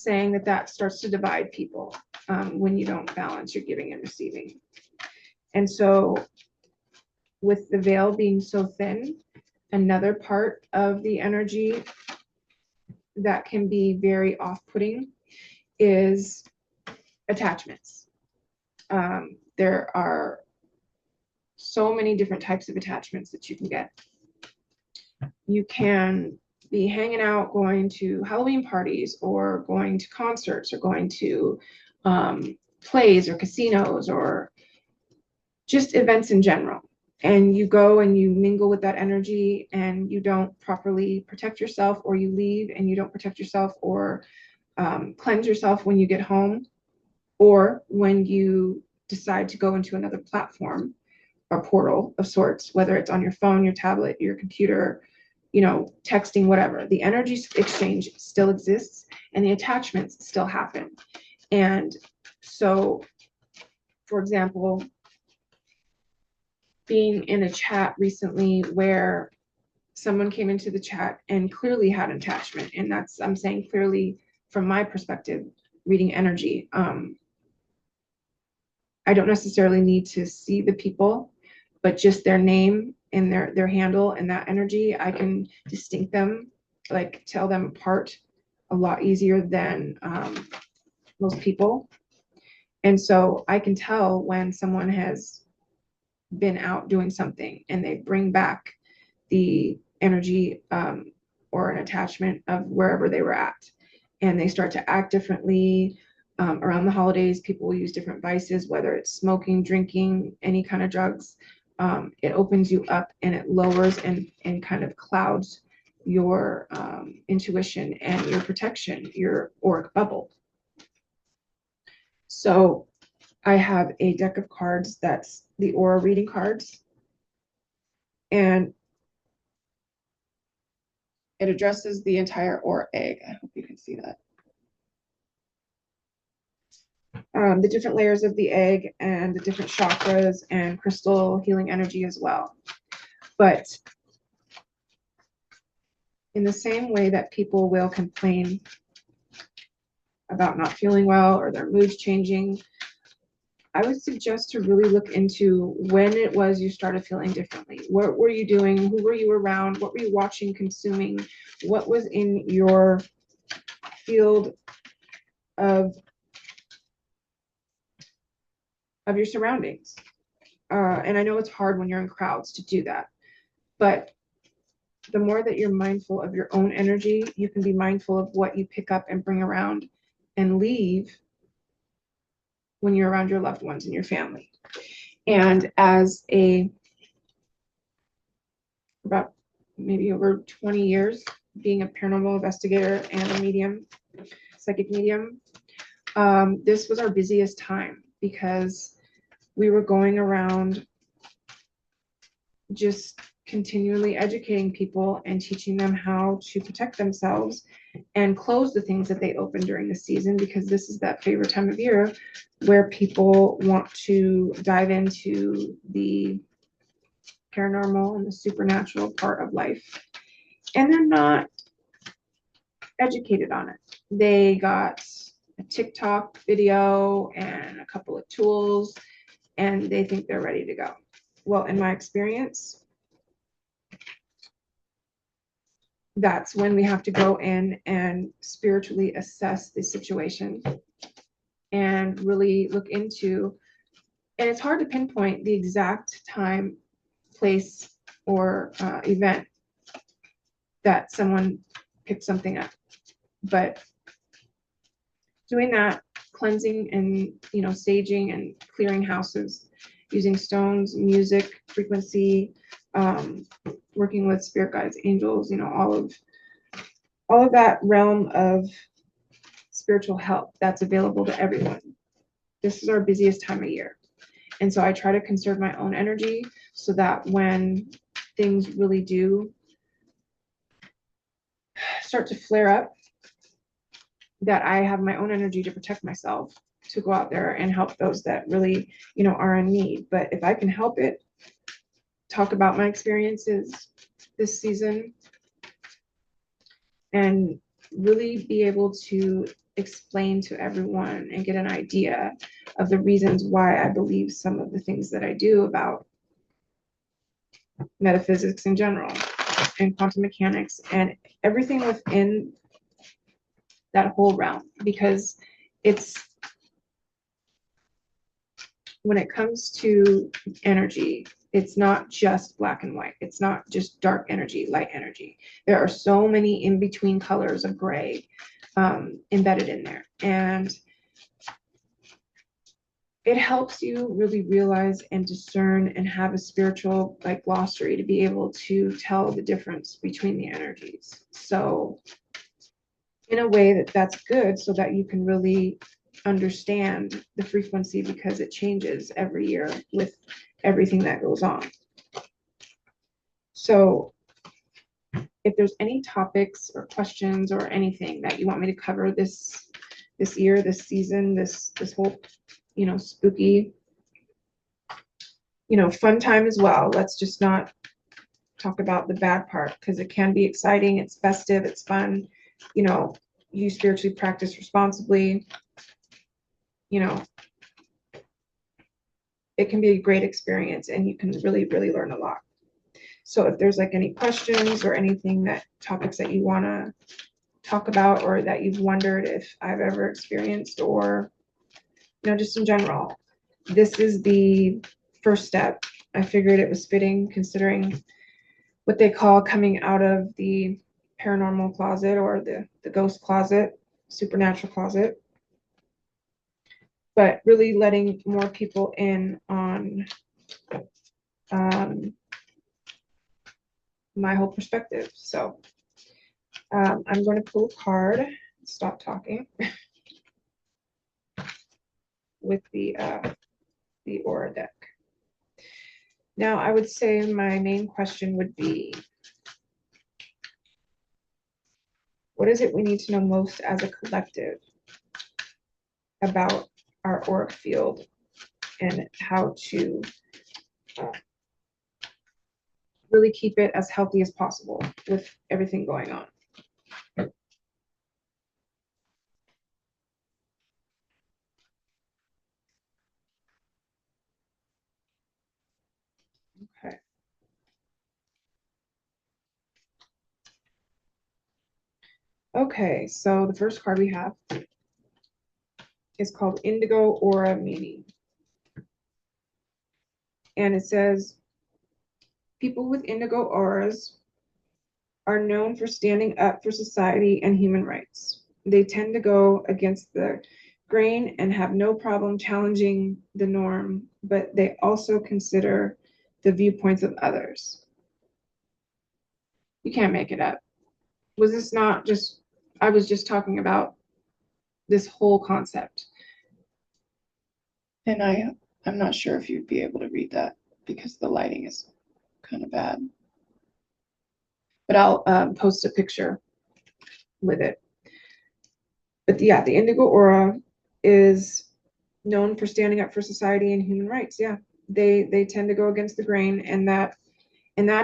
saying that that starts to divide people when you don't balance your giving and receiving. And so with the veil being so thin, another part of the energy that can be very off-putting is attachments. There are so many different types of attachments that you can get. You can be hanging out, going to Halloween parties, or going to concerts, or going to plays or casinos, or just events in general. And you go and you mingle with that energy, and you don't properly protect yourself, or you leave and you don't protect yourself or cleanse yourself when you get home, or when you decide to go into another platform or portal of sorts, whether it's on your phone, your tablet, your computer, you know, texting, whatever. The energy exchange still exists and the attachments still happen. And so, for example, being in a chat recently where someone came into the chat and clearly had an attachment, and that's, I'm saying clearly from my perspective, reading energy. I don't necessarily need to see the people, but just their name and their handle and that energy, I can distinct them, like tell them apart a lot easier than most people. And so I can tell when someone has been out doing something and they bring back the energy or an attachment of wherever they were at, and they start to act differently. Around the holidays, people will use different vices, whether it's smoking, drinking, any kind of drugs. It opens you up and it lowers and kind of clouds your intuition and your protection, your auric bubble. So I have a deck of cards that's the aura reading cards, and it addresses the entire aura egg. I hope you can see that. The different layers of the egg and the different chakras and crystal healing energy as well. But in the same way that people will complain about not feeling well or their moods changing, I would suggest to really look into when it was you started feeling differently. What were you doing? Who were you around? What were you watching, consuming? What was in your field of your surroundings? And I know it's hard when you're in crowds to do that, but the more that you're mindful of your own energy, you can be mindful of what you pick up and bring around and leave when you're around your loved ones and your family. And as about maybe over 20 years being a paranormal investigator and a medium, psychic medium, this was our busiest time because we were going around just continually educating people and teaching them how to protect themselves and close the things that they open during the season, because this is that favorite time of year where people want to dive into the paranormal and the supernatural part of life, and they're not educated on it. They got a TikTok video and a couple of tools and they think they're ready to go. Well, in my experience, that's when we have to go in and spiritually assess the situation and really look into, and it's hard to pinpoint the exact time, place, or event that someone picked something up, but doing that cleansing and saging and clearing houses using stones, music, frequency, working with spirit guides, angels, all of that realm of spiritual help that's available to everyone. This is our busiest time of year. And so I try to conserve my own energy so that when things really do start to flare up, that I have my own energy to protect myself, to go out there and help those that really, are in need. But if I can help it, talk about my experiences this season and really be able to explain to everyone and get an idea of the reasons why I believe some of the things that I do about metaphysics in general and quantum mechanics and everything within that whole realm, because it's, when it comes to energy, it's not just black and white. It's not just dark energy, light energy. There are so many in between colors of gray embedded in there. And it helps you really realize and discern and have a spiritual like glossary to be able to tell the difference between the energies. So in a way that's good, so that you can really understand the frequency, because it changes every year with everything that goes on. So if there's any topics or questions or anything that you want me to cover this year, this season, this whole, spooky, fun time as well. Let's just not talk about the bad part, because it can be exciting, it's festive, it's fun. You spiritually practice responsibly. It can be a great experience, and you can really, really learn a lot. So if there's like any questions or anything, topics that you want to talk about, or that you've wondered if I've ever experienced, or just in general, this is the first step. I figured it was fitting, considering what they call coming out of the paranormal closet, or the ghost closet, supernatural closet, but really letting more people in on my whole perspective. So I'm going to pull a card, stop talking, with the aura deck. Now, I would say my main question would be, what is it we need to know most as a collective about our auric field, and how to really keep it as healthy as possible with everything going on? Okay. Okay, so the first card we have is called Indigo Aura Meaning. And it says, people with indigo auras are known for standing up for society and human rights. They tend to go against the grain and have no problem challenging the norm, but they also consider the viewpoints of others. You can't make it up. Was this not just, I was just talking about this whole concept. And I'm not sure if you'd be able to read that, because the lighting is kind of bad. But I'll post a picture with it. But yeah, the indigo aura is known for standing up for society and human rights. Yeah, they tend to go against the grain, and that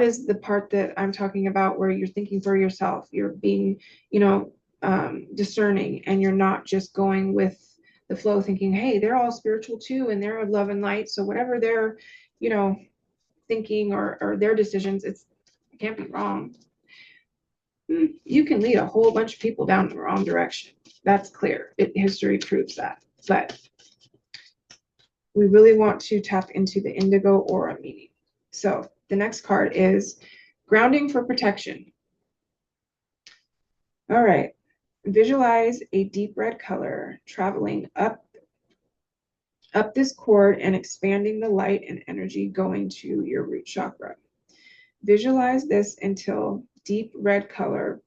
is the part that I'm talking about, where you're thinking for yourself, you're being, discerning, and you're not just going with the flow, thinking, hey, they're all spiritual too, and they're of love and light, so whatever they're, thinking, or their decisions, it can't be wrong. You can lead a whole bunch of people down the wrong direction. That's clear. History proves that. But we really want to tap into the indigo aura meaning. So the next card is Grounding for Protection. All right. Visualize a deep red color traveling up this cord and expanding the light and energy going to your root chakra. Visualize this until deep red color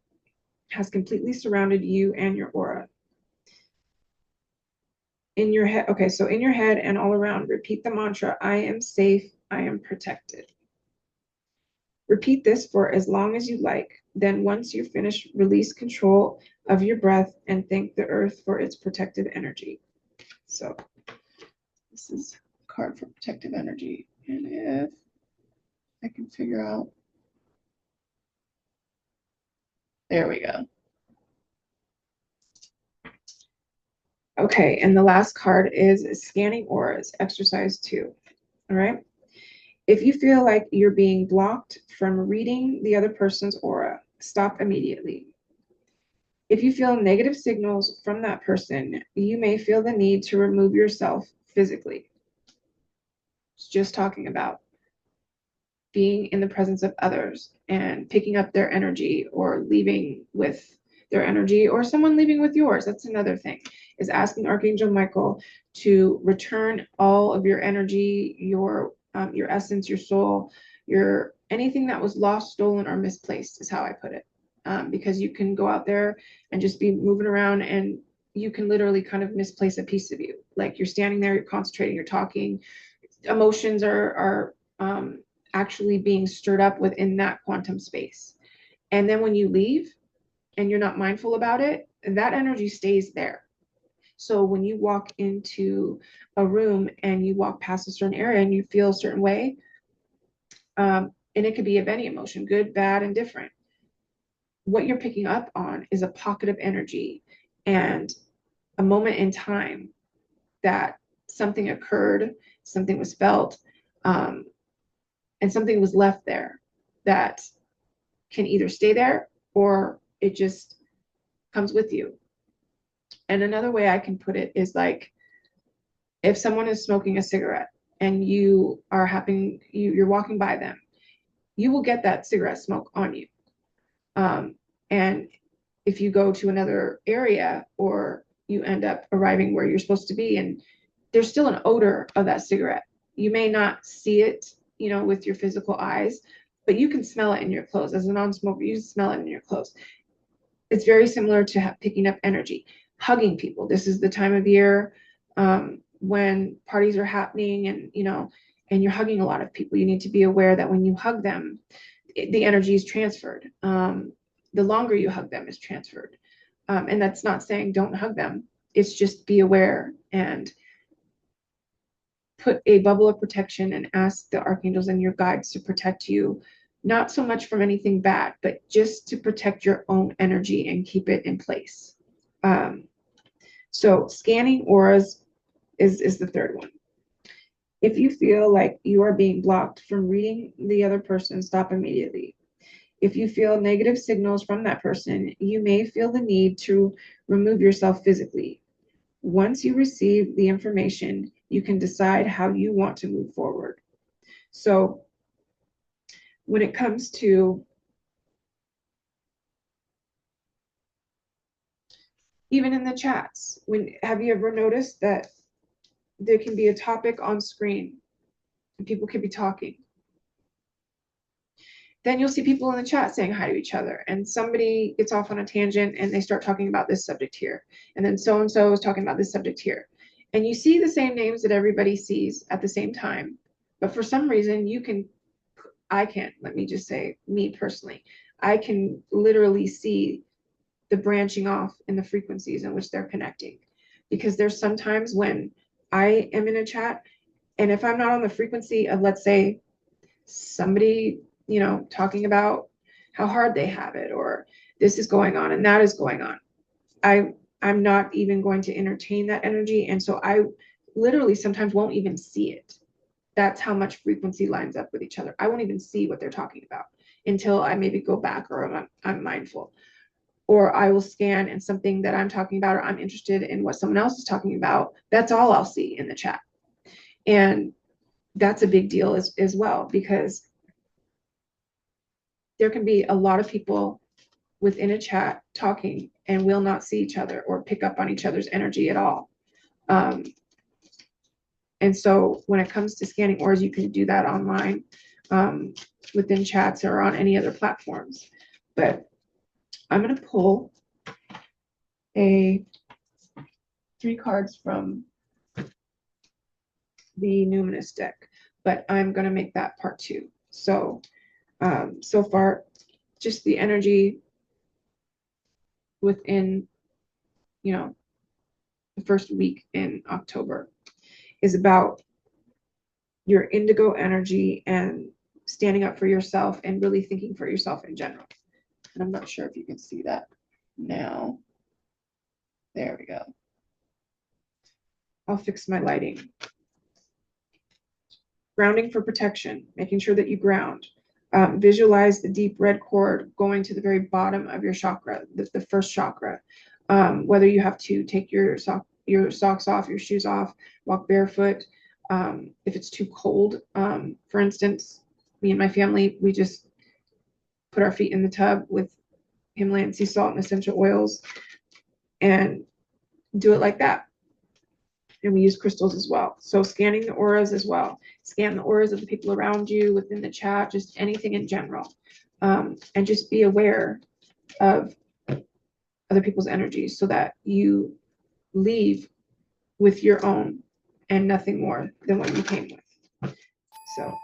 has completely surrounded you and your aura. In your head, okay, so in your head and all around, repeat the mantra, I am safe, I am protected. Repeat this for as long as you like. Then once you're finished, release control of your breath and thank the earth for its protective energy. So this is a card for protective energy. And if I can figure out, there we go. Okay, and the last card is scanning auras, exercise 2. All right. If you feel like you're being blocked from reading the other person's aura, stop immediately. If you feel negative signals from that person, you may feel the need to remove yourself physically. It's just talking about being in the presence of others and picking up their energy or leaving with their energy or someone leaving with yours. That's another thing, is asking Archangel Michael to return all of your energy, your essence, your soul, your anything that was lost, stolen, or misplaced is how I put it. Because you can go out there and just be moving around and you can literally kind of misplace a piece of you. Like you're standing there, you're concentrating, you're talking, emotions are actually being stirred up within that quantum space. And then when you leave and you're not mindful about it, that energy stays there. So when you walk into a room and you walk past a certain area and you feel a certain way, and it could be of any emotion, good, bad, and different, what you're picking up on is a pocket of energy and a moment in time that something occurred, something was felt, um, and something was left there that can either stay there or it just comes with you. And another way I can put it is like if someone is smoking a cigarette and you're walking by them, you will get that cigarette smoke on you. And if you go to another area or you end up arriving where you're supposed to be and there's still an odor of that cigarette, you may not see it, with your physical eyes, but you can smell it in your clothes. As a non-smoker, you smell it in your clothes. It's very similar to picking up energy. Hugging people. This is the time of year when parties are happening and you're hugging a lot of people. You need to be aware that when you hug them, the energy is transferred. The longer you hug them is transferred. And that's not saying don't hug them. It's just be aware and put a bubble of protection and ask the archangels and your guides to protect you, not so much from anything bad, but just to protect your own energy and keep it in place. So scanning auras is the third one. If you feel like you are being blocked from reading the other person, stop immediately. If you feel negative signals from that person, you may feel the need to remove yourself physically. Once you receive the information, you can decide how you want to move forward. So when it comes to even in the chats, have you ever noticed that there can be a topic on screen and people could be talking? Then you'll see people in the chat saying hi to each other, and somebody gets off on a tangent and they start talking about this subject here, and then so and so is talking about this subject here, and you see the same names that everybody sees at the same time, but for some reason let me just say, me personally, I can literally see the branching off in the frequencies in which they're connecting, because there's sometimes when I am in a chat and if I'm not on the frequency of, let's say, somebody talking about how hard they have it or this is going on and that is going on, I'm not even going to entertain that energy, and so I literally sometimes won't even see it. That's how much frequency lines up with each other. I won't even see what they're talking about until I maybe go back or I'm mindful, or I will scan and something that I'm talking about or I'm interested in what someone else is talking about, that's all I'll see in the chat. And that's a big deal as well, because there can be a lot of people within a chat talking and will not see each other or pick up on each other's energy at all. And so when it comes to scanning auras, you can do that online within chats or on any other platforms. But I'm going to pull 3 cards from the Numinous deck, but I'm going to make that part 2. So, so far, just the energy within, the first week in October is about your indigo energy and standing up for yourself and really thinking for yourself in general. And I'm not sure if you can see that now. There we go. I'll fix my lighting. Grounding for protection, making sure that you ground. Visualize the deep red cord going to the very bottom of your chakra, the first chakra. Whether you have to take your socks off, your shoes off, walk barefoot. If it's too cold, for instance, me and my family, we just put our feet in the tub with Himalayan sea salt and essential oils and do it like that. And we use crystals as well. So scanning the auras as well. Scan the auras of the people around you, within the chat, just anything in general. And just be aware of other people's energies so that you leave with your own and nothing more than what you came with. So